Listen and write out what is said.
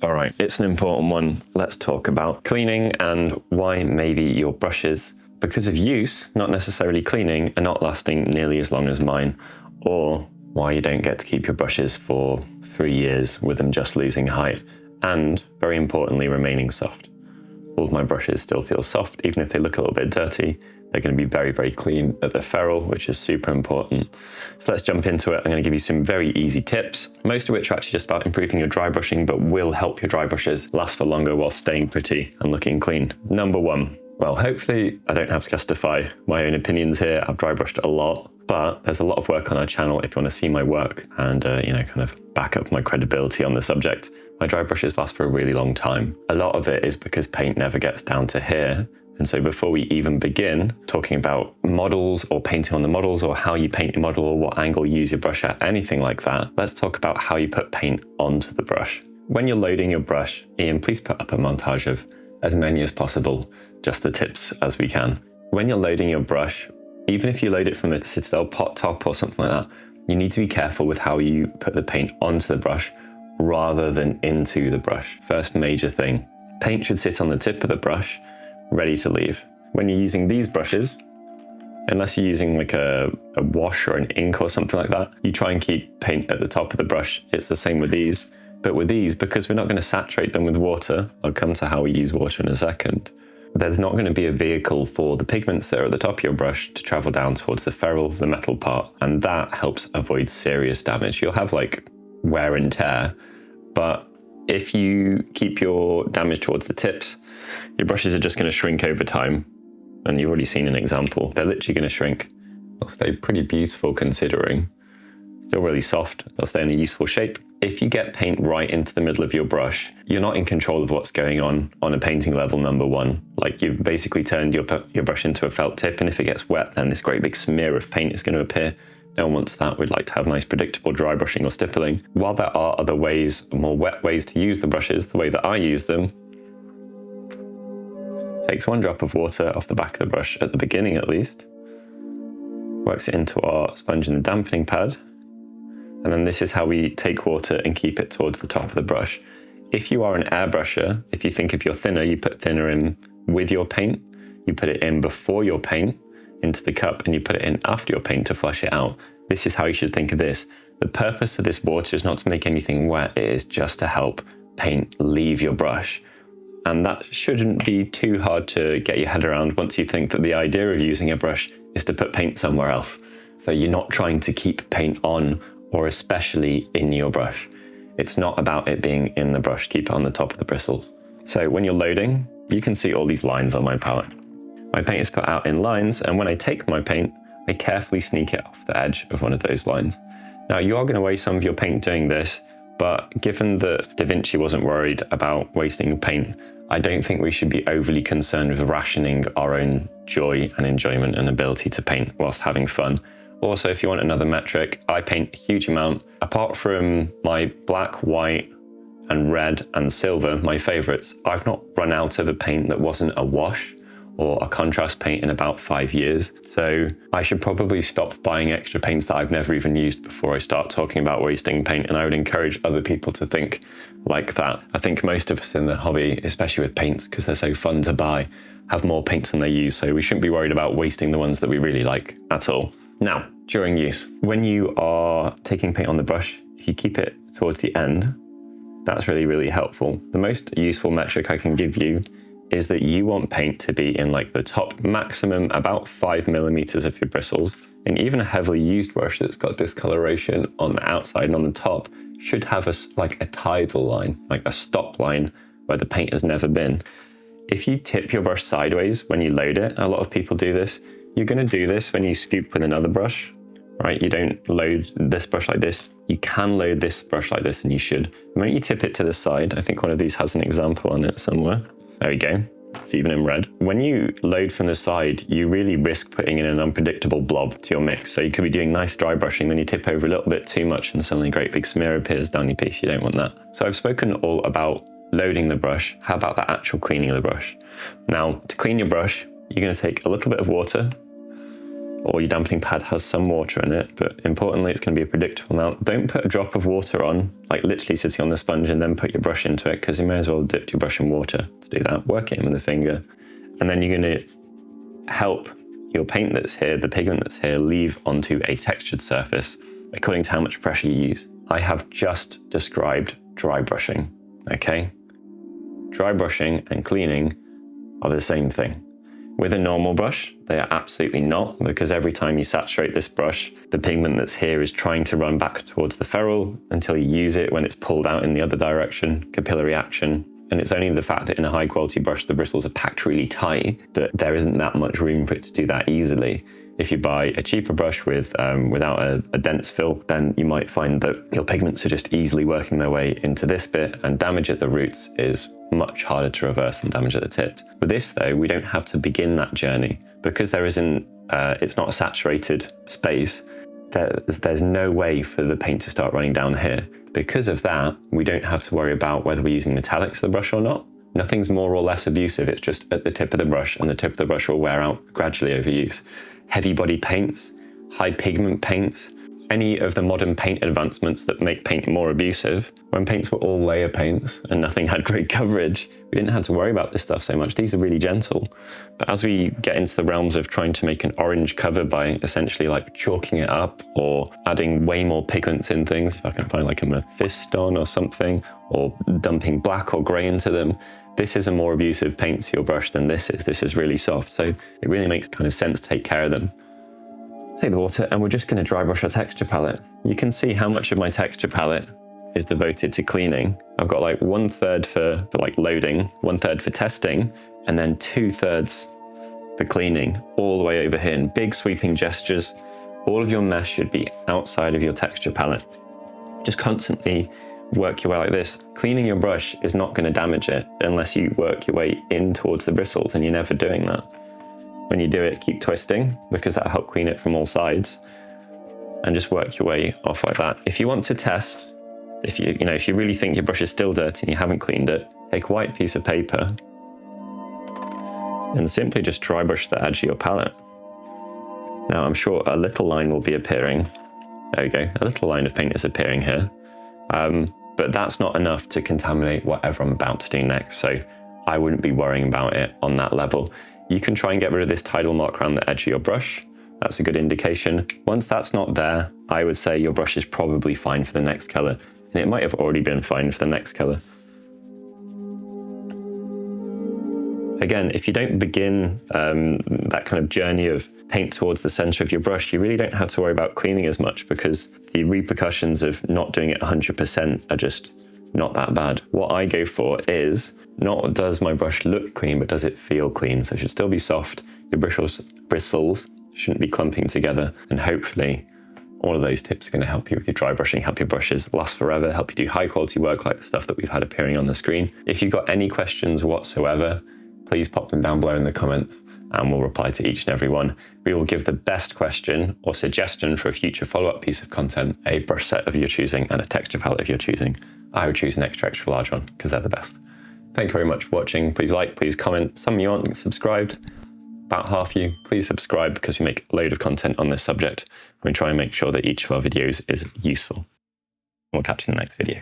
All right, it's an important one. Let's talk about cleaning and why maybe your brushes, because of use, not necessarily cleaning, are not lasting nearly as long as mine, or why you don't get to keep your brushes for 3 years with them just losing height, and very importantly, remaining soft. All of my brushes still feel soft, even if they look a little bit dirty. They're going to be very, very clean at the ferrule, which is super important. So let's jump into it. I'm going to give you some very easy tips, most of which are actually just about improving your dry brushing, but will help your dry brushes last for longer while staying pretty and looking clean. Number one, well, hopefully I don't have to justify my own opinions here. I've dry brushed a lot, but there's a lot of work on our channel if you want to see my work and, kind of back up my credibility on the subject. My dry brushes last for a really long time. A lot of it is because paint never gets down to here. And so before we even begin talking about models or painting on the models or how you paint your model or what angle you use your brush at, anything like that, let's talk about how you put paint onto the brush. When you're loading your brush, Ian, please put up a montage of as many as possible, just the tips as we can. When you're loading your brush, even if you load it from a Citadel pot top or something like that, you need to be careful with how you put the paint onto the brush rather than into the brush. First major thing, paint should sit on the tip of the brush, ready to leave. When you're using these brushes, unless you're using like a wash or an ink or something like that, you try and keep paint at the top of the brush. It's the same with these, but with these, because we're not going to saturate them with water, I'll come to how we use water in a second, there's not going to be a vehicle for the pigments that are at the top of your brush to travel down towards the ferrule, the metal part, and that helps avoid serious damage. You'll have like wear and tear, but if you keep your damage towards the tips, your brushes are just going to shrink over time. And you've already seen an example. They're literally going to shrink. They'll stay pretty beautiful considering. Still really soft. They'll stay in a useful shape. If you get paint right into the middle of your brush, you're not in control of what's going on a painting level, number one. Like you've basically turned your brush into a felt tip, and if it gets wet, then this great big smear of paint is going to appear. No one wants that. We'd like to have nice predictable dry brushing or stippling. While there are other ways, more wet ways to use the brushes, the way that I use them, takes 1 drop of water off the back of the brush at the beginning at least, works it into our sponge and dampening pad, and then this is how we take water and keep it towards the top of the brush. If you are an airbrusher, if you think of your thinner, you put thinner in with your paint, you put it in before your paint into the cup, and you put it in after your paint to flush it out. This is how you should think of this. The purpose of this water is not to make anything wet, it is just to help paint leave your brush. And that shouldn't be too hard to get your head around once you think that the idea of using a brush is to put paint somewhere else. So you're not trying to keep paint on or especially in your brush. It's not about it being in the brush, keep it on the top of the bristles. So when you're loading, you can see all these lines on my palette. My paint is put out in lines, and when I take my paint, I carefully sneak it off the edge of one of those lines. Now you are going to waste some of your paint doing this, but given that Da Vinci wasn't worried about wasting paint, I don't think we should be overly concerned with rationing our own joy and enjoyment and ability to paint whilst having fun. Also, if you want another metric, I paint a huge amount. Apart from my black, white, and red and silver, my favorites, I've not run out of a paint that wasn't a wash or a contrast paint in about 5 years. So I should probably stop buying extra paints that I've never even used before I start talking about wasting paint, and I would encourage other people to think like that. I think most of us in the hobby, especially with paints, because they're so fun to buy, have more paints than they use, so we shouldn't be worried about wasting the ones that we really like at all. Now, during use, when you are taking paint on the brush, if you keep it towards the end, that's really, really helpful. The most useful metric I can give you is that you want paint to be in like the top maximum about 5 millimeters of your bristles, and even a heavily used brush that's got discoloration on the outside and on the top should have a tidal line, like a stop line where the paint has never been. If you tip your brush sideways when you load it, a lot of people do this, you're going to do this when you scoop with another brush, right? You don't load this brush like this. You can load this brush like this, and you should. The moment you tip it to the side, I think one of these has an example on it somewhere. There we go. It's even in red. When you load from the side, you really risk putting in an unpredictable blob to your mix. So you could be doing nice dry brushing, then you tip over a little bit too much and suddenly a great big smear appears down your piece. You don't want that. So I've spoken all about loading the brush. How about the actual cleaning of the brush? Now, to clean your brush, you're going to take a little bit of water, or your dampening pad has some water in it, but importantly, it's going to be predictable. Now, don't put a drop of water on, like literally sitting on the sponge, and then put your brush into it, because you may as well dip your brush in water to do that. Work it in with the finger, and then you're going to help your paint that's here, the pigment that's here, leave onto a textured surface according to how much pressure you use. I have just described dry brushing, okay? Dry brushing and cleaning are the same thing. With a normal brush, they are absolutely not, because every time you saturate this brush, the pigment that's here is trying to run back towards the ferrule until you use it when it's pulled out in the other direction, capillary action. And it's only the fact that in a high quality brush, the bristles are packed really tight that there isn't that much room for it to do that easily. If you buy a cheaper brush with without a dense fill, then you might find that your pigments are just easily working their way into this bit, and damage at the roots is much harder to reverse than damage at the tips. With this though, we don't have to begin that journey because there isn't, it's not a saturated space. There's no way for the paint to start running down here. Because of that, we don't have to worry about whether we're using metallics for the brush or not. Nothing's more or less abusive, it's just at the tip of the brush, and the tip of the brush will wear out gradually over use. Heavy body paints, high pigment paints, any of the modern paint advancements that make paint more abusive, when paints were all layer paints and nothing had great coverage, we didn't have to worry about this stuff so much. These are really gentle. But as we get into the realms of trying to make an orange cover by essentially like chalking it up or adding way more pigments in things, if I can find like a mephiston or something, or dumping black or gray into them, this is a more abusive paint to your brush than this is. This is really soft. So it really makes kind of sense to take care of them. Take the water and we're just going to dry brush our texture palette. You can see how much of my texture palette is devoted to cleaning. I've got like 1/3 for like loading, 1/3 for testing, and then 2/3 for cleaning all the way over here in big sweeping gestures. All of your mesh should be outside of your texture palette. Just constantly work your way like this. Cleaning your brush is not going to damage it unless you work your way in towards the bristles, and you're never doing that. When you do it, keep twisting because that'll help clean it from all sides, and just work your way off like that. If you want to test, if you really think your brush is still dirty and you haven't cleaned it, take a white piece of paper and simply just dry brush the edge of your palette. Now I'm sure a little line will be appearing. There we go, a little line of paint is appearing here. But that's not enough to contaminate whatever I'm about to do next, so I wouldn't be worrying about it on that level. You can try and get rid of this tidal mark around the edge of your brush. That's a good indication. Once that's not there, I would say your brush is probably fine for the next color, and it might have already been fine for the next color. Again, if you don't begin that kind of journey of paint towards the center of your brush, you really don't have to worry about cleaning as much because the repercussions of not doing it 100% are just not that bad. What I go for is not does my brush look clean, but does it feel clean? So it should still be soft. Your bristles shouldn't be clumping together, and hopefully all of those tips are going to help you with your dry brushing, help your brushes last forever, help you do high quality work like the stuff that we've had appearing on the screen. If you've got any questions whatsoever, please pop them down below in the comments and we'll reply to each and every one. We will give the best question or suggestion for a future follow-up piece of content, a brush set of your choosing and a texture palette of your choosing. I would choose an extra large one because they're the best. Thank you very much for watching. Please like, please comment. Some of you aren't subscribed, about half you. Please subscribe because we make a load of content on this subject. We try and make sure that each of our videos is useful. We'll catch you in the next video.